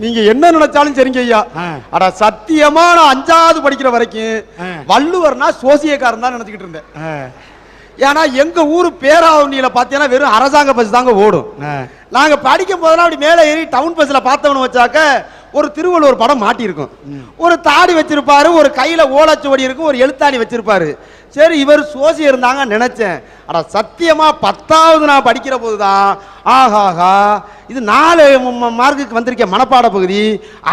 நீங்க என்ன நினைச்சாலும் சரிங்க ஐயா. அட சத்தியமா நான் 5வது படிக்கிற வரைக்கும் வள்ளுவர்னா சோசியக்காரன் தான் நினைச்சுக்கிட்டு இருந்தேன். ஏன்னா எங்க ஊர் பேராவணியில பாத்தீங்கன்னா வெறும் அரசாங்க பஸ் தாங்க ஓடும். நாங்க படிக்கும் போதெல்லாம் அப்படி மேலே ஏறி டவுன் பஸ்ல பார்த்தவனு வச்சாக்க ஒரு திருவள்ளுவர் படம் மாட்டியிருக்கும். ஒரு தாடி வச்சிருப்பாரு, ஒரு கையில ஓலைச்சுவடி இருக்கும், ஒரு எழுத்தாணி வச்சிருப்பாரு. சரி இவர் சோசி இருந்தாங்க நினைச்சேன். அட சத்தியமா 10வது நான் படிக்கிற போதுதான் ஆஹாஹா இது 4 மார்க்குக்கு வந்திருக்க மனப்பாட பகுதி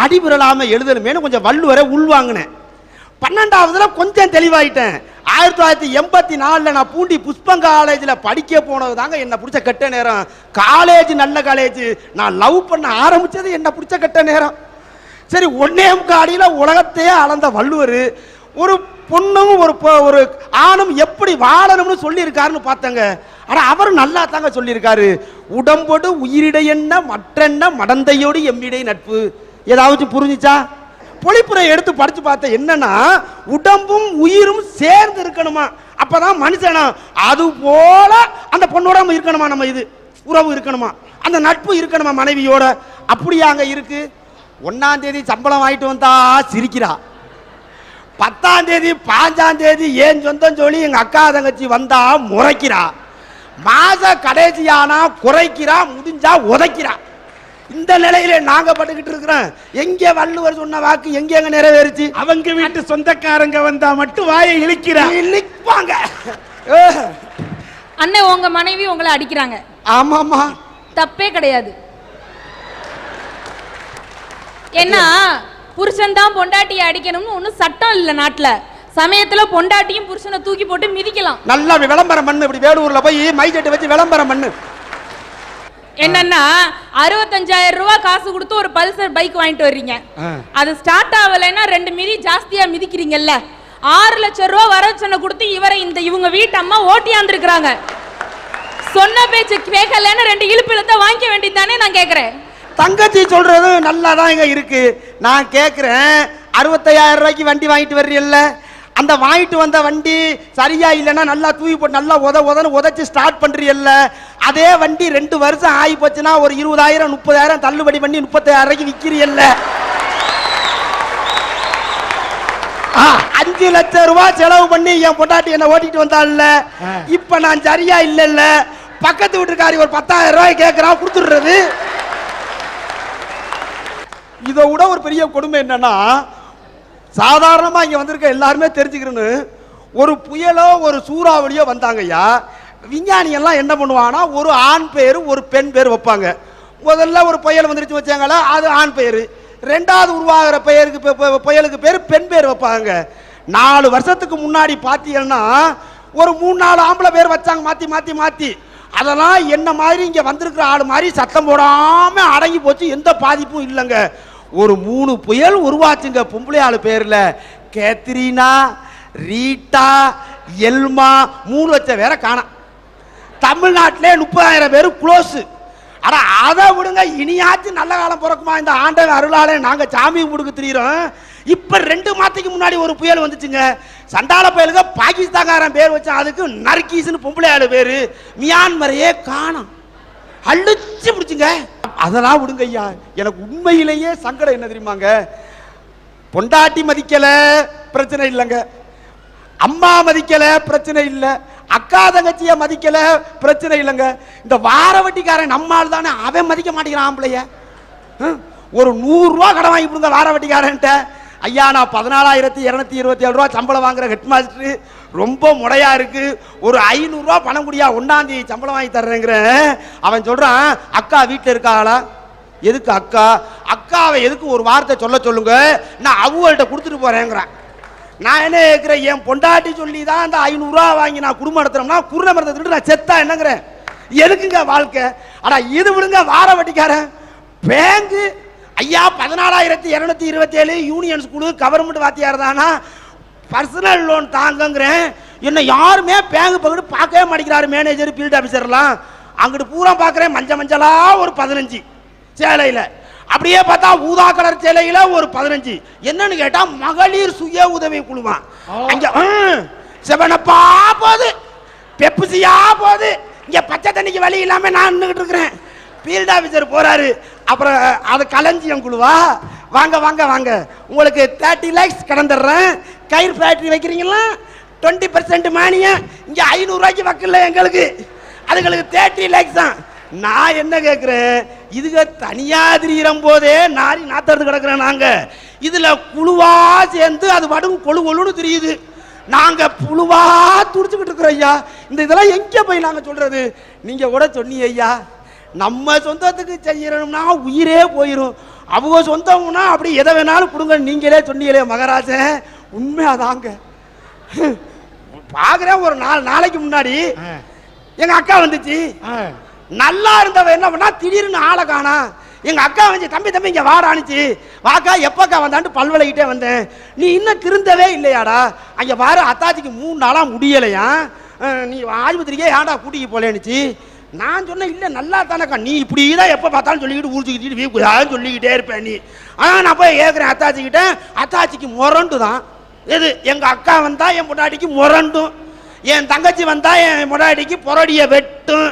அடிபுரலாம எழுதணுமேனு கொஞ்சம் வள்ளுவரை உள்வாங்கினேன். 12வதுல கொஞ்சம் தெளிவாயிட்டேன். 1984 நான் பூண்டி புஷ்பம் காலேஜில் படிக்க போனது தாங்க என்ன பிடிச்ச கெட்ட நேரம். காலேஜ் நல்ல காலேஜ், நான் லவ் பண்ண ஆரம்பிச்சது என்ன பிடிச்ச கெட்ட நேரம். சரி 1.25 அடியில் உலகத்தையே அளந்த வள்ளுவர் ஒரு பொண்ணும் ஒரு ஆணும் எப்படி வாழணும்னு சொல்லியிருக்காருன்னு பார்த்தங்க. ஆனால் அவர் நல்லா தாங்க சொல்லியிருக்காரு. உடம்போடு உயிரிடை என்ன மற்றென்ன மடந்தையோடு எம்மிடை நட்பு. ஏதாவது புரிஞ்சுச்சா? பொழிப்புரை எடுத்து படிச்சு பார்த்தேன். என்னன்னா உடம்பும் உயிரும் சேர்ந்து இருக்கணுமா, அப்பதான் மனுஷனா. அது போல அந்த பொண்ணோட இருக்கணுமா, நம்ம இது உறவு இருக்கணுமா, அந்த நட்பு இருக்கணுமா மனைவியோட. அப்படியாங்க இருக்கு. 1ஆம் தேதி சம்பளம் வாங்கிட்டு வந்தா சிரிக்கிறா, 10ஆம் தேதி 5ஆம் தேதி ஏன் சொந்தம் சொல்லி எங்க அக்கா தங்கச்சி வந்தா முறைக்கிறா, மாச கடைசியானா குறைக்கிறா, முடிஞ்சா உதைக்கிறா. இந்த நிலையில நாங்க பட்டுக்கிட்டு இருக்கிறோம். எங்க வள்ளுவர் சொன்ன வாக்கு எங்க நிறைவேறுச்சு? அவங்க வீட்டு சொந்தக்காரங்க வந்தா மட்டும் வாயை இழிக்கிறாங்க. அண்ணன் உங்க மனைவி உங்களை அடிக்கிறாங்க. ஆமாமா, தப்பே கிடையாது. ஏன்னா புருஷன் தான் பொண்டாட்டியை அடிக்கணும்னு ஒன்னும் சட்டம் இல்ல நாட்டுல. சமயத்துல பொண்டாட்டியும் புருஷனை தூக்கி போட்டு மிதிக்கலாம். நல்லா விளம்பரம் பண்ணு. இப்படி வேலூர்ல போய் மைக்கெட்டு வச்சு விளம்பரம் பண்ணு. என்னன்னா 65,000 ரூபாய் காசு கொடுத்து ஒரு பல்சர் பைக் வாங்கிட்டு வர்றீங்க. அது ஸ்டார்ட் ஆகலைன்னா 2 மிதி ஜாஸ்தியா மிதிக்கிறீங்கல்ல. 6 லட்சம் ரூபாய் வரச்சனை கொடுத்து இவங்க வீட்டு அம்மா ஓட்டியாந்துருக்காங்க. சொன்ன பேச்சு கேட்கலன்னு 2 இழுப்பிலத்தை வாங்கிக்க வேண்டியது தானே நான் கேட்கிறேன். தங்கச்சி சொல்றது நல்லா தான் இருக்கு. நான் கேட்கிறேன், 65,000 ரூபாய்க்கு வண்டி வாங்கிட்டு வர்றீல்ல, அந்த வாங்கிட்டு வந்த வண்டி சரியா இல்லைன்னா நல்லா தூக்கி போட்டு நல்லா உதச்சு ஸ்டார்ட் பண்றீல்ல, அதே வண்டி 2 வருஷம் ஆகி போச்சுன்னா ஒரு 20,000 30,000 தள்ளுபடி பண்ணி 35,000 ரூபாய்க்கு விற்கிறீல்ல. 5 லட்சம் ரூபாய் செலவு பண்ணி என் பொண்டாட்டி என்ன ஓட்டிட்டு வந்தாள்ல, இப்ப நான் சரியா இல்லைல்ல, பக்கத்து வீட்டுக்காரி ஒரு 10,000 ரூபாய் கேட்கறான், கொடுத்துடுறது. இதை விட ஒரு பெரிய கொடுமை என்னன்னா, சாதாரணமா இங்க வந்திருக்க எல்லாருமே தெரிஞ்சுக்கிறேன்னு, ஒரு புயலோ ஒரு சூறாவளியோ வந்தாங்கய்யா, விஞ்ஞானி எல்லாம் என்ன பண்ணுவாங்கன்னா ஒரு ஆண் பேரு ஒரு பெண் பேர் வைப்பாங்க. முதல்ல ஒரு புயல் வந்துருச்சு வச்சாங்களா, அது ஆண் பேரு. 2வது உருவாகிற புயலுக்கு பேர் பெண் பேர் வைப்பாங்க. 4 வருஷத்துக்கு முன்னாடி பார்த்தீங்கன்னா ஒரு 3-4 ஆம்பளை பேர் வச்சாங்க மாத்தி மாத்தி மாத்தி. அதெல்லாம் என்ன மாதிரி இங்க வந்திருக்கிற ஆளு மாதிரி சத்தம் போடாம அடங்கி போச்சு, எந்த பாதிப்பும் இல்லைங்க. ஒரு 3 புயல் உருவாச்சுங்க பொம்பளை ஆளு பேர்ல. கேத்ரீனா, ரீட்டா, எல்மா, 3 லட்சம் பேரை காணோம். தமிழ்நாட்டிலே 30,000 பேர் க்ளோஸ். ஆனா அதை விடுங்க, இனியாச்சும் நல்ல காலம் பிறக்குமா இந்த ஆண்டவன் அருளாலே நாங்க சாமி கும்பிடுக்கு தெரியுறோம். இப்ப 2 மாதத்துக்கு முன்னாடி ஒரு புயல் வந்துச்சுங்க. சண்டால புயலுக்கு பாகிஸ்தான்காரன் பேர் வச்சா, அதுக்கு நர்கீஸ்னு பொம்பளை ஆளு பேரு. மியான்மரையே காணோம், அழிச்சு பிடிச்சுங்க. அதெல்லாம் விடுங்க ஐயா. எனக்கு உண்மையிலேயே சங்கடம் என்ன தெரியுமாங்க, பொண்டாட்டி மதிக்கல பிரச்சனை இல்லைங்க, அம்மா மதிக்கல பிரச்சனை இல்லை, அக்கா தங்கச்சிய மதிக்கல பிரச்சனை இல்லைங்க, இந்த வார வட்டிக்காரன் நம்மால் தானே அவன் மதிக்க மாட்டேங்கிறான் ஆம்பளைய. ஒரு 100 ரூபா கடன் வாங்கி கொடுங்க வார வட்டிக்காரன்ட்ட. ஐயா நான் 14,227 ரூபா சம்பளம் வாங்குற ஹெட் மாஸ்டர், ரொம்ப முறையா இருக்கு, ஒரு 500 ரூபா பணம் குடியா 1ஆம் தேதி சம்பளம் வாங்கி தர்றேங்கிற. அவன் சொல்றான், அக்கா வீட்டில் இருக்காளா? எதுக்கு அக்கா? அக்காவை எதுக்கு ஒரு வார்த்தை சொல்லுங்க, நான் அவங்கள்ட்ட கொடுத்துட்டு போறேங்கிறான். நான் என்ன கேட்கிறேன், என் பொண்டாட்டி சொல்லி தான் அந்த 500 ரூபா வாங்கி நான் குடும்பம் நடத்துறோம்னா குருண மரத்தை நான் செத்தா என்னங்கிறேன்? எதுக்குங்க வாழ்க்கை? ஆனா இது விடுங்க, வார வட்டிக்காரன் பேங்கு. ஐயா 14,227 யூனியன் ஸ்கூலு கவர்மெண்ட் வாத்தியார் தானா, பர்சனல் லோன் தாங்கங்கிறேன். என்ன யாருமே பேங்க் பக்கத்து பார்க்கவே மாட்டேங்கிறாரு, மேனேஜர் ஃபீல்டு ஆஃபீஸர்லாம். அங்கிட்டு பூரா பார்க்குறேன் மஞ்சளா ஒரு 15 சேலையில், அப்படியே பார்த்தா ஊதா கலர் சேலையில் ஒரு 15. என்னன்னு கேட்டா மகளிர் சுய உதவி குழுவான். அங்க செவனப்பா போகுது, பெப்சியா போகுது, இங்க பச்சை தண்ணிக்கு வழி இல்லாம நான் நின்றுகிட்டு இருக்கிறேன். ஃபீல்ட் ஆஃபீஸர் போறாரு, அப்புறம் அது களஞ்சியம் குழுவா? வாங்க வாங்க வாங்க, உங்களுக்கு 30 lakhs கடந்துடுறேன். கயிறு ஃபேக்டரி வைக்கிறீங்களா? 20% மானியம். இங்க 500 ரூபாய்க்கு வக்கல எங்களுக்கு, அதுங்களுக்கு 30 lakhs தான். நான் என்ன கேட்கிறேன், இதுக தனியா திரியிறம் போதே நாரி நாத்தறது கிடக்குறேன். நாங்க இதுல குழுவா சேர்ந்து அது வடும் கொழு கொழுன்னு தெரியுது. நாங்க புழுவா துடிச்சுக்கிட்டு இருக்கிறோம் ஐயா. இந்த இதெல்லாம் எங்க போய் நாங்க சொல்றது? நீங்க கூட சொன்னீங்க ஐயா, நம்ம சொந்தத்துக்கு செய்யணும்னா உயிரே போயிடும், அவங்க சொந்தம்னா அப்படி எதை வேணாலும் கொடுங்க. நீங்களே சொன்னீங்களே மகராஜன், உண்மையாதாங்க. பாக்குறேன், ஒரு நாளைக்கு முன்னாடி எங்க அக்கா வந்துச்சு. நல்லா இருந்தவ என்ன பண்ணா, திடீர்னு ஆளை காணா. எங்க அக்கா வந்து தம்பி தம்பி இங்க வாடானுச்சு. வாக்கா எப்பக்கா வந்தான்ட்டு பல்வளைக்கிட்டே வந்தேன். நீ இன்னும் திருந்தவே இல்லையாடா? அங்க வார அத்தாச்சிக்கு 3 நாளா முடியலையா, நீ ஆஸ்பத்திரிக்கே ஏன்டா கூட்டிக்கு போலேன்னுச்சு. நான் சொன்னேன், இல்லை நல்லா தானக்கா, நீ இப்படி தான் எப்போ பார்த்தாலும் சொல்லிக்கிட்டு ஊழிச்சுக்கிட்டு சொல்லிக்கிட்டே இருப்பேன் நீ. ஆனால் நான் போய் கேட்குறேன் அத்தாச்சிக்கிட்ட, அத்தாச்சிக்கு முரண்டு தான். எது, எங்கள் அக்கா வந்தா என் பொண்டாட்டிக்கு முரண்டும், என் தங்கச்சி வந்தா என் பொண்டாட்டிக்கு பொறடியை வெட்டும்,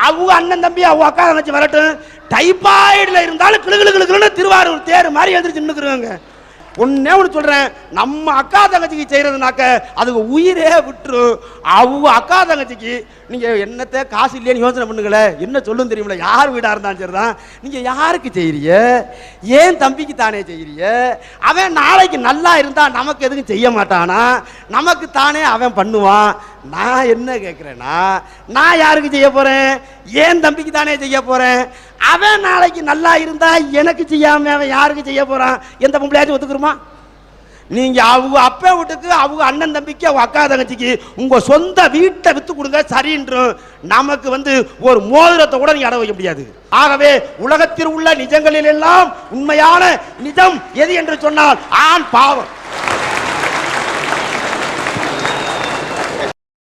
அவங்க அண்ணன் தம்பி அவங்க அக்கா தங்கச்சி வரட்டும், டைபாய்டில் இருந்தாலும் கிளுகிளுன்னு திருவாரூர் தேர் மாதிரி எழுந்திரிச்சு நின்றுக்குறாங்க. ஒன்னே ஒன்று சொல்றேன், நம்ம அக்கா தங்கச்சிக்கு செய்யறதுனாக்க அதுக்கு உயிரே விட்டுரும். அவங்க அக்கா தங்கச்சிக்கு நீங்க என்னத்த காசு இல்லையன்னு யோசனை பண்ணுங்களே, என்ன சொல்லும் தெரியுமில்ல, யார் வீடா இருந்தாலும் சரிதான். நீங்க யாருக்கு செய்யறீங்க? ஏன் தம்பிக்கு தானே செய்யறீங்க? அவன் நாளைக்கு நல்லா இருந்தா நமக்கு எதுவும் செய்ய மாட்டானா? நமக்கு தானே அவன் பண்ணுவான். நான் என்ன கேட்கிறேன்னா, நான் யாருக்கு செய்ய போறேன்? ஏன் தம்பிக்கு தானே செய்ய போறேன். அவன் நாளைக்கு நல்லா இருந்தா எனக்கு செய்யாம அவன் யாருக்கு செய்ய போறான்? எந்த பொம்பளையாச்சும் ஒத்துக்குருமா? நீங்க அவங்க அப்பா வீட்டுக்கு, அவங்க அண்ணன் தம்பிக்கு, அவங்க அக்கா தங்கச்சிக்கு உங்க சொந்த வீட்டை வித்து கொடுங்க சரின்றும். நமக்கு ஒரு மோதிரத்தை கூட நீங்க அட வைக்க முடியாது. ஆகவே உலகத்தில் உள்ள நிஜங்களில் எல்லாம் உண்மையான நிஜம் எது என்று சொன்னால் ஆண் பாவம்.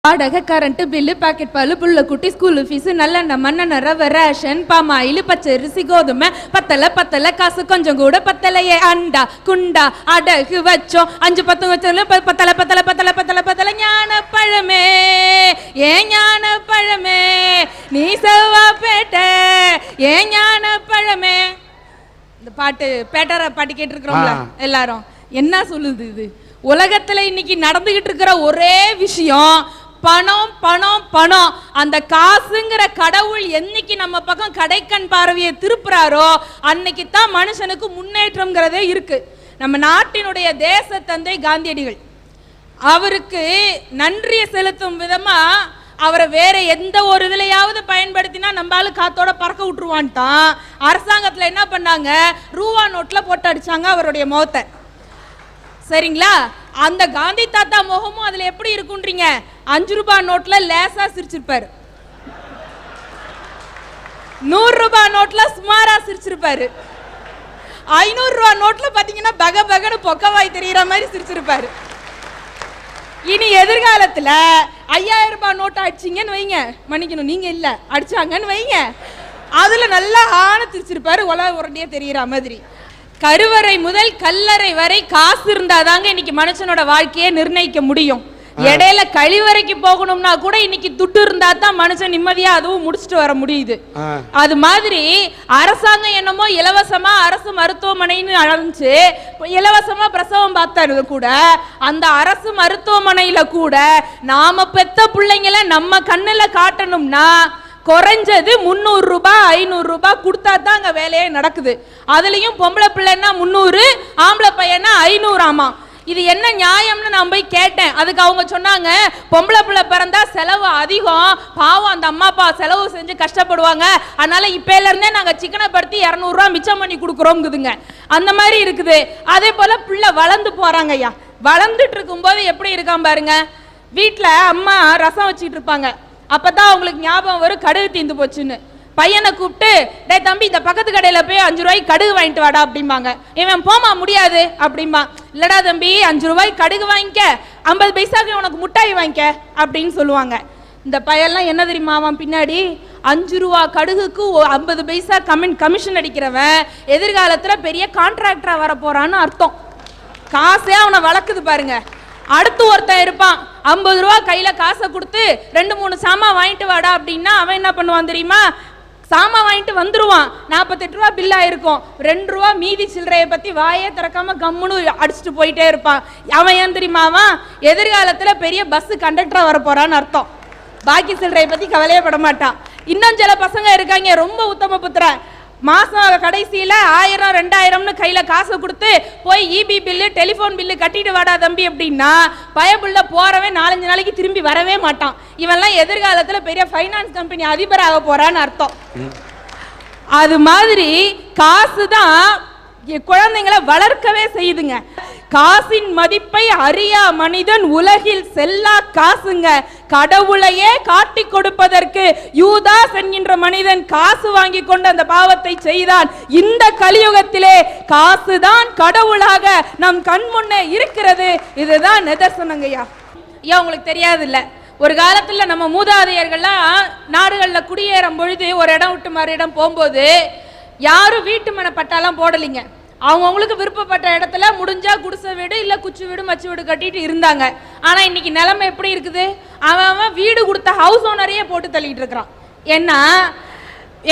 வாடகை, கரண்ட் பில்லு, பாக்கெட் பால், புள்ள குட்டி, ஸ்கூல் ஃபீஸ், நல்லெண்ணெய், மண்ணெண்ணெய், ரவை, ரேஷன், பாமாயில், பச்சரிசி, கோதுமை, பத்தலை காசு கொஞ்சம் கூட பத்தலையே. அண்டா குண்டா அடகு வச்சோம், 5-10 வச்சோம், பத்தலை ஞான பழமே, ஏன் ஞான பழமே, நீ செவ்வாப்பேட்டை, ஏன் ஞான பழமே. இந்த பாட்டு பேட்டரை பாட்டு கேட்டிருக்கிறோம்ல எல்லாரும். என்ன சொல்லுது இது? உலகத்துல இன்னைக்கு நடந்துகிட்டு இருக்கிற ஒரே விஷயம் பணம் பணம் பணம். அந்த காசுங்கிற கடவுள் என்னைக்கு நம்ம பக்கம் கடைக்கண் பார்வையை திருப்புறாரோ அன்னைக்கு தான் மனுஷனுக்கு முன்னேற்றம்ங்கிறதே இருக்கு. நம்ம நாட்டினுடைய தேச தந்தை காந்தியடிகள், அவருக்கு நன்றியை செலுத்தும் விதமா அவரை வேற எந்த ஒரு இதுலையாவது பயன்படுத்தினா நம்மளால காத்தோட பறக்க விட்டுருவான்ட்டான். அரசாங்கத்துல என்ன பண்ணாங்க, ரூபா நோட்ல போட்டு அடிச்சாங்க அவருடைய முகத்தை. சரிங்களா? அந்த காந்தி தாத்தா முகமும் அதுல எப்படி இருக்குன்றீங்க? 5 ரூபாய் நோட்ல லேசா சிரிச்சிருப்பாரு, 100 ரூபாய் நோட்ல சுமாரா சிரிச்சிருப்பாரு, 500 ரூபாய் நோட்ல பாத்தீங்கன்னா பக பகன்னு பொக்கவாய் தெரியற மாதிரி சிரிச்சிருப்பாரு. இனி எதிர்காலத்துல 5000 ரூபாய் நோட்டு அடிச்சிங்கன்னு வைங்க, மன்னிக்கணும் நீங்க இல்ல அடிச்சாங்கன்னு வைங்க, அதுல நல்லா ஆன சிரிச்சிருப்பாரு, உரண்டியே தெரியற மாதிரி. கருவறை முதல் கல்லறை வரை காசு இருந்தாதாங்க இன்னைக்கு மனுஷனோட வாழ்க்கையை நிர்ணயிக்க முடியும். இடையில கழிவறைக்கு போகணும்னா கூட இன்னைக்கு துட்டு இருந்தா தான் மனுஷன் நிம்மதியா அதுவும் முடிச்சுட்டு வர முடியுது. அது மாதிரி அரசாங்கம் என்னமோ இலவசமா அரசு மருத்துவமனைன்னு அழைச்சு இலவசமா பிரசவம் பார்த்தாரு கூட, அந்த அரசு மருத்துவமனையில கூட நாம பெத்த பிள்ளைங்களை நம்ம கண்ணுல காட்டணும்னா குறைஞ்சது 300 ரூபாய் 500 ரூபாய் கொடுத்தா தான் அங்க வேலையே நடக்குது. அதுலயும் பொம்பளை பிள்ளைன்னா 300, ஆம்பளை பையனா 500 ஆமா. இது என்ன நியாயம்னு நான் போய் கேட்டேன். அதுக்கு அவங்க சொன்னாங்க, பொம்பளை பிள்ளை பிறந்தா செலவு அதிகம், பாவம் அந்த அம்மா அப்பா செலவு செஞ்சு கஷ்டப்படுவாங்க, அதனால இப்பல இருந்தே நாங்க சிக்கனப்படுத்தி 200 ரூபாய் மிச்சம் பண்ணி கொடுக்குறோம்ங்குதுங்க. அந்த மாதிரி இருக்குது. அதே போல பிள்ளை வளர்ந்து போறாங்க ஐயா. வளர்ந்துட்டு இருக்கும் போது எப்படி இருக்கான் பாருங்க. வீட்டுல அம்மா ரசம் வச்சுட்டு இருப்பாங்க, அப்பதான் அவங்களுக்கு ஞாபகம் வரும் கடுகு தீந்து போச்சுன்னு. பையனை கூப்பிட்டு, டே தம்பி இந்த பக்கத்து கடையில போய் 5 ரூபாய்க்கு கடுகு வாங்கிட்டு வாடா அப்படிம்பாங்க. இவன் போமா முடியாது அப்படிம்பா. இல்லடா தம்பி 5 ரூபாய்க்கு கடுகு வாங்கிக்க, 50 பைசாக்கு உனக்கு முட்டாய் வாங்கிக்க அப்படின்னு சொல்லுவாங்க. இந்த பையெல்லாம் என்ன தெரியுமா, அவன் பின்னாடி 5 ரூபா கடுகுக்கு 50 பைசா கமிஷன் அடிக்கிறவன் எதிர்காலத்துல பெரிய கான்ட்ராக்டரா வர போறான்னு அர்த்தம். காசே அவனை வளர்க்குது பாருங்க. அடுத்து ஒருத்தன் இருப்பான், 50 ரூபா கையில காசை கொடுத்து 2-3 சாமான் வாங்கிட்டு வாடா அப்படின்னா அவன் என்ன பண்ணுவான் தெரியுமா, சாமான் வாங்கிட்டு வந்துருவான், 48 ரூபா பில்லா இருக்கும், 2 ரூபா மீதி சில்லறைய பத்தி வாயே திறக்காம கம்முன்னு அடிச்சுட்டு போயிட்டே இருப்பான். அவன் ஏன் தெரியுமாவா? எதிர்காலத்துல பெரிய பஸ் கண்டக்டரா வர போறான்னு அர்த்தம். பாக்கி சில்லறைய பத்தி கவலையே பட மாட்டான். இன்னும் சில பசங்க இருக்காங்க ரொம்ப உத்தம புத்திரன், மாசம் கடைசியில 1000 2000ன்னு கையில காசு கொடுத்து போய் இபி பில்லு டெலிபோன் பில்லு கட்டிட்டு வாடா தம்பி அப்படின்னா பயப்புள்ள போறவே 4-5 நாளைக்கு திரும்பி வரவே மாட்டான். இவன்லாம் எதிர்காலத்துல பெரிய ஃபைனான்ஸ் கம்பெனி அதிபராக போறான்னு அர்த்தம். அது மாதிரி காசு தான் குழந்தைங்களை வளர்க்கவே செய்யுதுங்க. காசின் மதிப்பை அறியா மனிதன் உலகில் செல்லா காசுங்க. கடவுளையே காட்டி கொடுப்பதற்கு யூதாஸ் என்கின்ற மனிதன் காசு வாங்கி கொண்டு அந்த பாவத்தை செய்தான். இந்த கலியுகத்திலே காசுதான் கடவுளாக நம் கண் முன்னே இருக்கிறது. இதுதான் நிதர்சனங்கய்யா. ஐயா உங்களுக்கு தெரியாது இல்ல, ஒரு காலத்துல நம்ம மூதாதையர்கள்லாம் நாடுகள்ல குடியேறும் பொழுது ஒரு இடம் விட்டு மறு இடம் போகும்போது யாரும் வீட்டு மன பட்டாலாம் போடலிங்க. அவங்கவுங்களுக்கு விருப்பப்பட்ட இடத்துல முடிஞ்சா குடிசை வீடு இல்ல குச்சி வீடு மச்சு வீடு கட்டிட்டு இருந்தாங்க. ஆனா இன்னைக்கு நிலைமை எப்படி இருக்குது? அவன் வீடு கொடுத்த ஹவுஸ் ஓனரையே போட்டு தள்ளிட்டு இருக்கிறான். ஏன்னா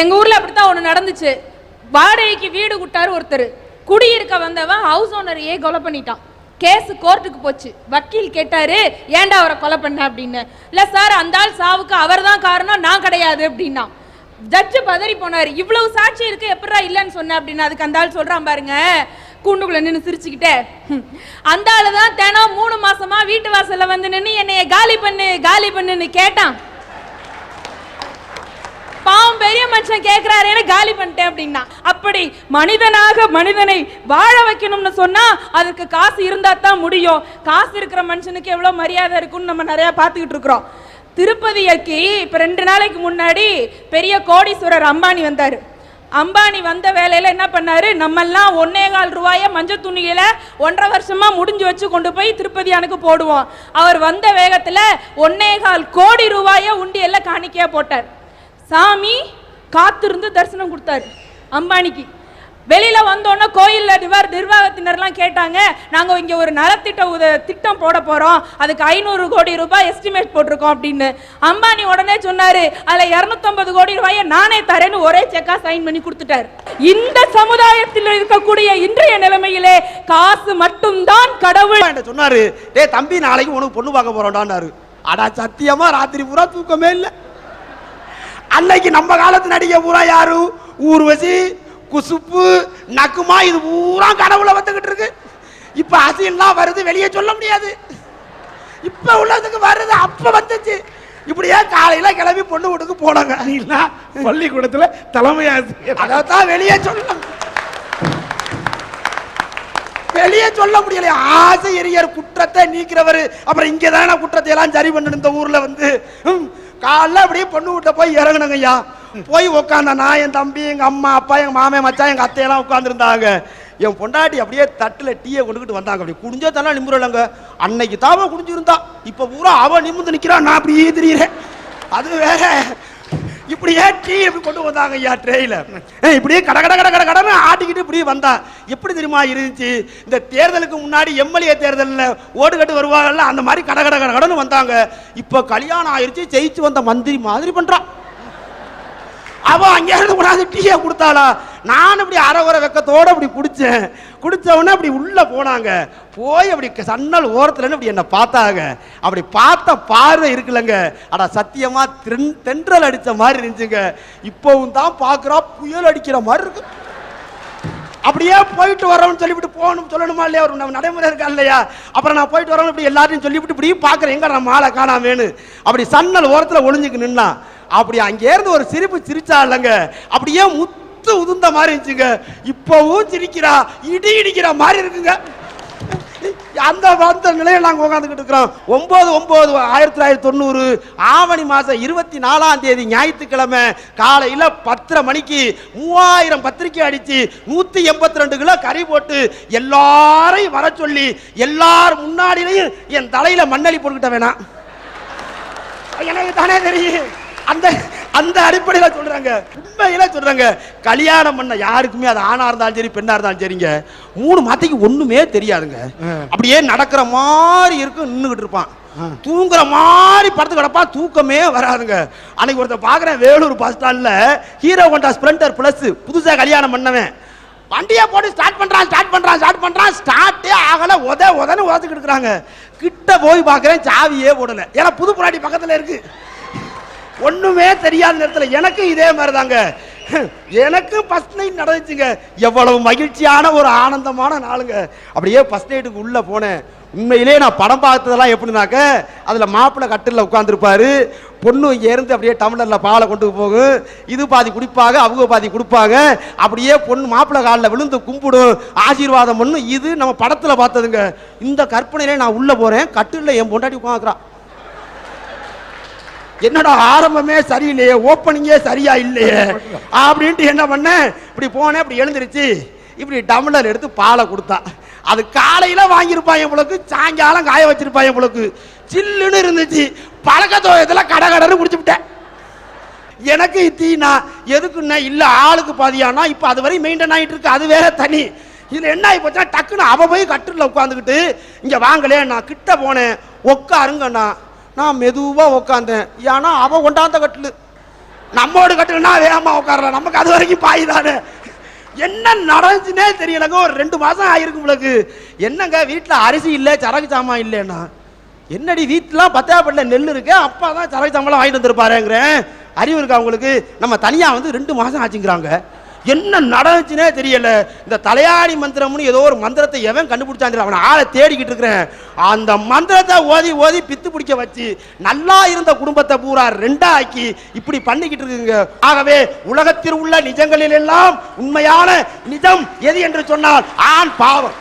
எங்க ஊர்ல அப்படித்தான் ஒண்ணு நடந்துச்சு. வாடகைக்கு வீடு கொடுத்தாரு ஒருத்தர், குடியிருக்க வந்தவன் ஹவுஸ் ஓனரையே கொலை பண்ணிட்டான். கேஸ் கோர்ட்டுக்கு போச்சு. வக்கீல் கேட்டாரு, ஏன்டா அவரை கொலை பண்ண அப்படின்னு. இல்ல சார், அந்த ஆள் சாவுக்கு அவர் தான் காரணம், நான் கிடையாது அப்படின்னா. ஜட்ஜு பதறி போனாரு, இவ்வளவு சாட்சி இருக்கு எப்படா இல்லன்னு சொன்ன அப்படின்னு. அதுக்கு அந்த ஆள் சொல்றான் பாருங்க, கூண்டுக்குள்ள நின்று சிரிச்சுக்கிட்டே, அந்த ஆளு தான் தினம் 3 மாசமா வீட்டு வாசல்ல வந்து நின்று என்னைய காலி பண்ணு காலி பண்ணுன்னு கேட்டான். பாவம் பெரிய மனுஷன் கேட்கிறாரு, காலி பண்ணிட்டேன் அப்படின்னா. அப்படி மனிதனாக மனிதனை வாழ வைக்கணும்னு சொன்னா அதுக்கு காசு இருந்தா தான் முடியும். காசு இருக்கிற மனுஷனுக்கு எவ்வளவு மரியாதை இருக்குன்னு நம்ம நிறைய பார்த்துக்கிட்டு இருக்கிறோம். திருப்பதிக்கு இப்ப 2 நாளைக்கு முன்னாடி பெரிய கோடீஸ்வரர் அம்பானி வந்தாரு. அம்பானி வந்த வேலையில என்ன பண்ணாரு, நம்மெல்லாம் 1.25 ரூபாய மஞ்சள் துணியில 1.5 வருஷமா முடிஞ்சு வச்சு கொண்டு போய் திருப்பதியானுக்கு போடுவோம். அவர் வந்த வேகத்துல 1.25 கோடி ரூபாய உண்டியல்ல காணிக்கையா போட்டார். சாமி காத்திருந்து தரிசனம் கொடுத்தாரு அம்பானிக்கு. வெளியில வந்தோன்னா கோயில்ல நிர்வாகத்தினர்லாம் கேட்டாங்க, நாங்க இங்க ஒரு திட்டம் போட போறோம், அதுக்கு 500 கோடி ரூபாய் எஸ்டிமேட் போட்டிருக்கோம் அப்படின்னு. அம்பானி உடனே சொன்னாரு, அதுல 250 கோடி ரூபாயை நானே தரேன்னு ஒரே செக்கா சைன் பண்ணி கொடுத்துட்டாரு. இந்த சமுதாயத்தில் இருக்கக்கூடிய இன்றைய நிலைமையிலே காசு மட்டும்தான் கடவுள் சொன்னாரு. டேய் தம்பி, நாளைக்கு உனக்கு பொண்ணு பார்க்க போறோம்டான்னாரு. அடா சத்தியமா ராத்திரி பூரா தூக்கமே இல்லை. அன்னைக்கு நம்ம காலத்து நடிகை பூரா யாரு, ஊர்வசி குசுப்பு நக்குமா, இது பூரா கடவுளை வந்துகிட்டு இருக்கு. இப்ப அசிலாம் வருது, வெளியே சொல்ல முடியாது. இப்ப உள்ளதுக்கு வருது, அப்ப வந்துச்சு. இப்படியே காலையில கிளம்பி பொண்ணு வீட்டுக்கு போனாங்க. பள்ளிக்கூடத்துல தலைமை ஆசிரியர் அதான் வெளியே சொல்ல முடியல. ஆசிரியர் குற்றத்தை நீக்கிறவர். அப்புறம் இங்கதான குற்றத்தை எல்லாம் சரி பண்ணணும். இந்த ஊர்ல வந்து காலைல அப்படியே பொண்ணு வீட்டை போய் இறங்கணுங்க ஐயா. போய் உட்காந்த நான், என் தம்பி, எங்க அம்மா அப்பா, எங்க மாமே மச்சான், எங்க அத்தையெல்லாம் உட்காந்துருந்தாங்க. என் பொண்டாட்டி அப்படியே தட்டுல டீயை கொண்டுகிட்டு வந்தாங்க. அப்படி குடிஞ்சே தரலாம் நிமிரலங்க. அன்னைக்கு தாவ குடிஞ்சிருந்தா, இப்ப பூரா அவ நிமிர்ந்து நிக்கிறான், நான் அப்படியே திரியிறேன். அது வேற. இப்படியே டீ எப்படி கொண்டு வந்தாங்க ஐயா ட்ரெயில. இப்படியே கட கட கட கட கடன்னு ஆட்டிக்கிட்டு இப்படியே வந்தா. எப்படி தெரியுமா இருந்துச்சு, இந்த தேர்தலுக்கு முன்னாடி எம்எல்ஏ தேர்தலில் ஓடு கட்டு வருவாங்கல்ல, அந்த மாதிரி கட கட கட கடன்னு வந்தாங்க. இப்ப கல்யாணம் ஆயிடுச்சு, ஜெயிச்சு வந்த மந்திரி மாதிரி பண்றான். அவ அங்கே இருந்து கொண்டாந்து டீயை கொடுத்தாளா. நான் இப்படி அரைவரை வெக்கத்தோடு அப்படி குடிச்ச உடனே அப்படி உள்ள போனாங்க. போய் அப்படி சன்னல் ஓரத்துல அப்படி என்ன பார்த்தாங்க. அப்படி பார்த்த பார்வை இருக்குல்லங்க, அட சத்தியமா தென்றல் அடிச்ச மாதிரி இருந்துச்சுங்க. இப்பவும் தான் பார்க்குறா, புயல் அடிக்கிற மாதிரி இருக்கு. அப்படியே போயிட்டு வரோம்னு சொல்லிவிட்டு போகணும் சொல்லணுமா இல்லையா, ஒரு நடைமுறை இருக்கா இல்லையா. அப்புறம் நான் போயிட்டு வரோம் இப்படி எல்லாத்தையும் சொல்லிவிட்டு இப்படி பார்க்குறேன், எங்க நம்ம ஆளை காணாமேனு. அப்படி சன்னல் ஓரத்தில் ஒளிஞ்சுக்கு நின்னா. அப்படி அங்கே இருந்து ஒரு சிரிப்பு சிரிச்சா இல்லைங்க, அப்படியே முத்து உதுந்த மாதிரி இருந்துச்சுங்க. இப்பவும் சிரிக்கிறா, இடி இடிக்கிற மாதிரி இருக்குங்க. அந்த நிலையில் நாங்கள் உட்காந்துக்கிட்டு இருக்கிறோம். 9/9/1990 ஆவணி மாதம் 24ஆம் தேதி ஞாயிற்றுக்கிழமை காலையில் 10:30 மணிக்கு 3000 பத்திரிக்கை அடித்து 182 கிலோ கறி போட்டு எல்லாரையும் வர சொல்லி எல்லாரும் முன்னாடியிலையும் என் தலையில் மண்ணளி போட்டுக்கிட்ட வேணாம், எனக்கு தானே தெரியும். அந்த அடிப்படையில் சொல்றாங்க, உண்மையில சொல்றாங்க. கல்யாணம் பண்ண யாருக்குமே அது ஆணா இருந்தாலும் சரி பெண்ணா இருந்தாலும் சரிங்க, 3 மாதத்துக்கு ஒண்ணுமே தெரியாதுங்க. அப்படியே நடக்கிற மாதிரி இருக்கும், நின்றுகிட்டு இருப்பான். தூங்குற மாதிரி படுத்து கிடப்பா, தூக்கமே வராதுங்க. அன்னைக்கு ஒருத்தர் பார்க்குறேன், வேலூர் பஸ் ஸ்டாண்டில் ஹீரோ ஹோண்டா ஸ்ப்ளெண்டர் ப்ளஸ் புதுசாக கல்யாணம் பண்ணவன் வண்டியை போட்டு ஸ்டார்ட் பண்ணுறான், ஸ்டார்ட்டே ஆகலை, உதன்னு உதச்சிக்கிட்டு இருக்கிறாங்க. கிட்ட போய் பார்க்குறேன், சாவியே போடலை. ஏன்னா புது புராட்டி பக்கத்தில் இருக்கு. ஒண்ணுமே தெரியாத நேரத்தில் எனக்கு இதே மாதிரி தாங்க, எனக்கு ஃபர்ஸ்ட் நைட் நடந்துச்சுங்க. எவ்வளவு மகிழ்ச்சியான ஒரு ஆனந்தமான நாளுங்க. அப்படியே ஃபர்ஸ்ட் நைட்டுக்கு உள்ள போனேன். உண்மையிலே நான் படம் பார்த்ததெல்லாம் எப்படின்னாக்க, அதில் மாப்பிள்ளை கட்டிலில் உட்காந்துருப்பாரு, பொண்ணு இங்கே இருந்து அப்படியே டம்ளரில் பாலை கொண்டு போகும், இது பாதி குடிப்பாங்க, அவங்க பாதி கொடுப்பாங்க. அப்படியே பொண்ணு மாப்பிள்ளை காலில் விழுந்து கும்பிடும், ஆசீர்வாதம் பண்ணும். இது நம்ம படத்தில் பார்த்ததுங்க. இந்த கற்பனையிலே நான் உள்ளே போகிறேன், கட்டிலில் என் பொண்டாட்டி உட்காந்துக்கிறான். என்னடா ஆரம்பமே சரியில்லையே, ஓப்பனிங்கே சரியா இல்லையே அப்படின்ட்டு என்ன பண்ணேன், இப்படி போனேன். இப்படி எழுந்திருச்சு இப்படி டம்ளர் எடுத்து பாலை கொடுத்தா. அது காலையில வாங்கியிருப்பான் உங்களுக்கு, சாயங்காலம் காய வச்சிருப்பான் உங்களுக்கு, சில்லுன்னு இருந்துச்சு. பழக்கத்தோயத்தில் கடன்னு குடிச்சு விட்டேன். எனக்கு தீனா எதுக்குன்னா இல்ல ஆளுக்கு பாதியானா, இப்ப அது வரை மெயின்டைன் ஆகிட்டு இருக்கு, அது வேற தனி. இதுல என்ன ஆகி போச்சா, டக்குன்னு அவ போய் கட்டில உட்காந்துக்கிட்டு இங்க வாங்கலே, நான் கிட்ட போனேன், உட்காருங்கண்ணா. நான் மெதுவா உட்காந்தேன். ஏன்னா அவ கொண்டாந்த கட்டில், நம்மோடு கட்டில்னா வேகமா உட்காரலாம், நமக்கு அது வரைக்கும் பாய் தானே. என்ன நடந்துச்சுன்னே தெரியலங்க. ஒரு 2 மாசம் ஆயிருக்கு உங்களுக்கு. என்னங்க வீட்டில் அரிசி இல்லை, சரக்கு சாமான் இல்லைன்னா, என்னடி வீட்டிலாம் பத்தாப்பட்டில் நெல் இருக்கு, அப்பா தான் சரக்கு சாமான் வாங்கிட்டு வந்துருப்பாருங்கிறேன். அறிவு இருக்கா உங்களுக்கு? நம்ம தனியா வந்து 2 மாசம் ஆச்சுங்கிறாங்க. என்ன நடந்துச்சுன்னே தெரியல. இந்த தலையாணி மந்திரம்னு ஏதோ ஒரு மந்திரத்தை எவன் கண்டுபிடிச்சான், அவனை ஆளை தேடிக்கிட்டு இருக்கிறேன். அந்த மந்திரத்தை ஓதி பித்து பிடிக்க வச்சு நல்லா இருந்த குடும்பத்தை பூரா 2 ஆக்கி இப்படி பண்ணிக்கிட்டு இருக்குங்க. ஆகவே உலகத்தில் உள்ள நிஜங்களில் எல்லாம் உண்மையான நிஜம் எது என்று சொன்னால் ஆண் பாவம்.